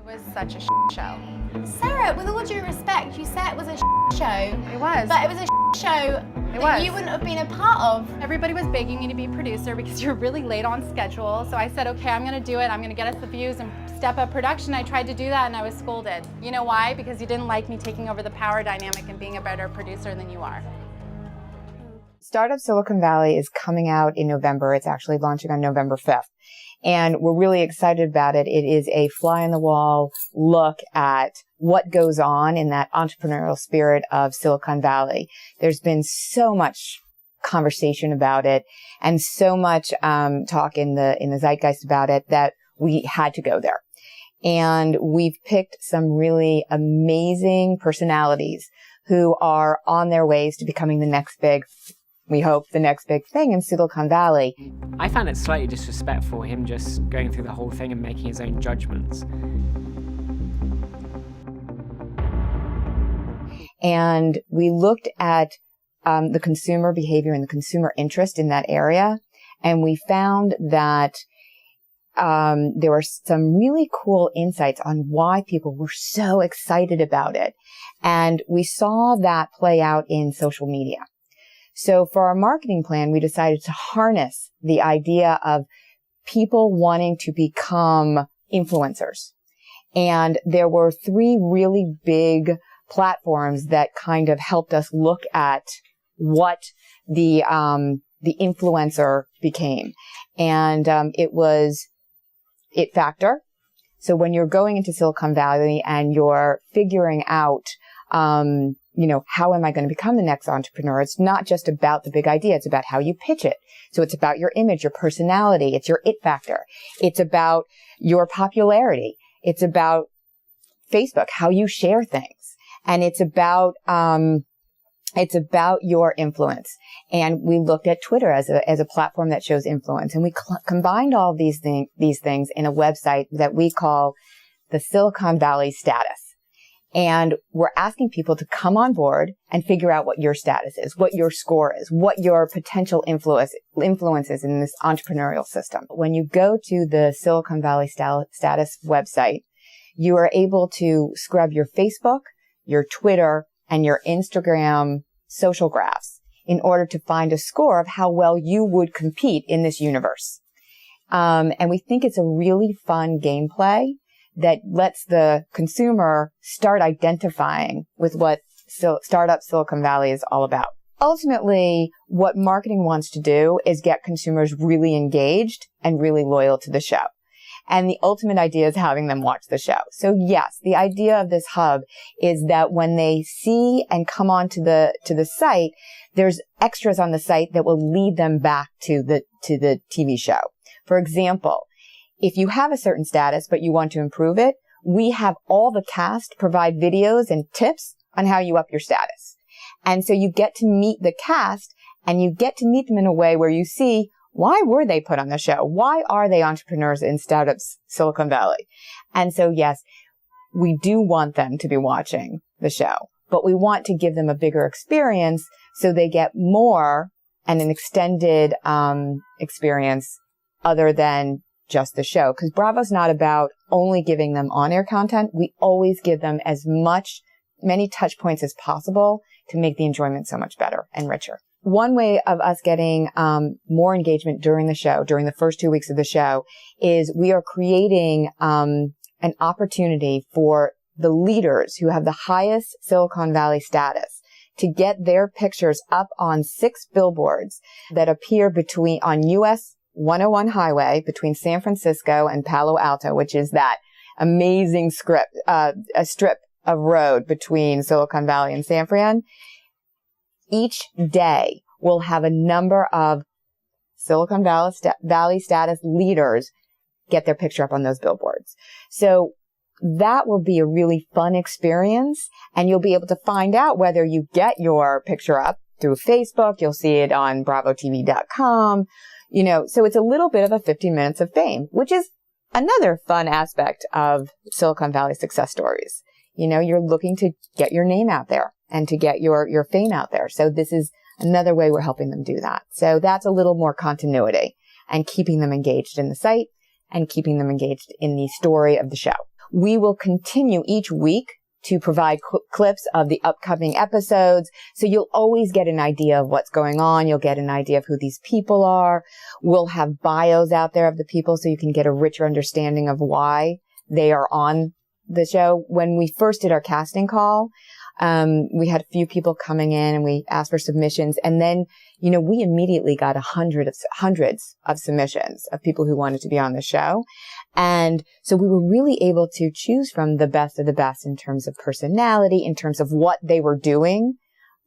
was such a show. Sarah, with all due respect, you said it was a show. It was. But it was a show that you wouldn't have been a part of. Everybody was begging me to be producer because you're really late on schedule. So I said, okay, I'm gonna do it. I'm gonna get us the views and step up production. I tried to do that and I was scolded. You know why? Because you didn't like me taking over the power dynamic and being a better producer than you are. Startup Silicon Valley is coming out in November. It's actually launching on November 5th. And we're really excited about it. It is a fly-on-the-wall look at what goes on in that entrepreneurial spirit of Silicon Valley. There's been so much conversation about it and so much talk in the zeitgeist about it that we had to go there. And we've picked some really amazing personalities who are on their ways to becoming the next big, we hope, the next big thing in Silicon Valley. I found it slightly disrespectful, him just going through the whole thing and making his own judgments. And we looked at the consumer behavior and the consumer interest in that area. And we found that there were some really cool insights on why people were so excited about it. And we saw that play out in social media. So for our marketing plan, we decided to harness the idea of people wanting to become influencers. And there were three really big platforms that kind of helped us look at what the influencer became. And it was It Factor. So when you're going into Silicon Valley and you're figuring out how am I going to become the next entrepreneur? It's not just about the big idea. It's about how you pitch it. So it's about your image, your personality. It's your it factor. It's about your popularity. It's about Facebook, how you share things. And it's about your influence. And we looked at Twitter as a platform that shows influence. And we combined all of these things in a website that we call the Silicon Valley Status. And we're asking people to come on board and figure out what your status is, what your score is, what your potential influence is in this entrepreneurial system. When you go to the Silicon Valley Status website, you are able to scrub your Facebook, your Twitter, and your Instagram social graphs in order to find a score of how well you would compete in this universe. And we think it's a really fun gameplay that lets the consumer start identifying with what startup Silicon Valley is all about. Ultimately, what marketing wants to do is get consumers really engaged and really loyal to the show. And the ultimate idea is having them watch the show. So yes, the idea of this hub is that when they see and come onto the site, there's extras on the site that will lead them back to the TV show. For example, if you have a certain status, but you want to improve it, we have all the cast provide videos and tips on how you up your status. And so you get to meet the cast and you get to meet them in a way where you see, why were they put on the show? Why are they entrepreneurs in startups Silicon Valley? And so, yes, we do want them to be watching the show, but we want to give them a bigger experience so they get more and an extended experience other than just the show. Because Bravo's not about only giving them on-air content. We always give them many touch points as possible to make the enjoyment so much better and richer. One way of us getting more engagement during the show, during the first 2 weeks of the show, is we are creating an opportunity for the leaders who have the highest Silicon Valley status to get their pictures up on 6 billboards that appear on US 101 highway between San Francisco and Palo Alto, which is that amazing a strip of road between Silicon Valley and San Fran. Each day we'll have a number of Silicon Valley status leaders get their picture up on those billboards. So that will be a really fun experience, and you'll be able to find out whether you get your picture up through Facebook. You'll see it on bravotv.com. So it's a little bit of a 15 minutes of fame, which is another fun aspect of Silicon Valley success stories. You're looking to get your name out there and to get your fame out there. So this is another way we're helping them do that. So that's a little more continuity and keeping them engaged in the site and keeping them engaged in the story of the show. We will continue each week to provide clips of the upcoming episodes. So you'll always get an idea of what's going on. You'll get an idea of who these people are. We'll have bios out there of the people so you can get a richer understanding of why they are on the show. When we first did our casting call, we had a few people coming in and we asked for submissions. And then, we immediately got hundreds of submissions of people who wanted to be on the show. And so we were really able to choose from the best of the best in terms of personality, in terms of what they were doing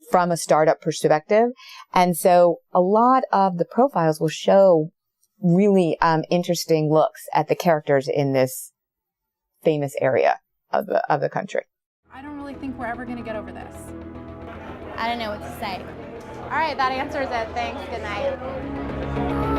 from a startup perspective. And so a lot of the profiles will show really interesting looks at the characters in this famous area of the country. I don't really think we're ever going to get over this. I don't know what to say. All right, that answers it. Thanks. Good night.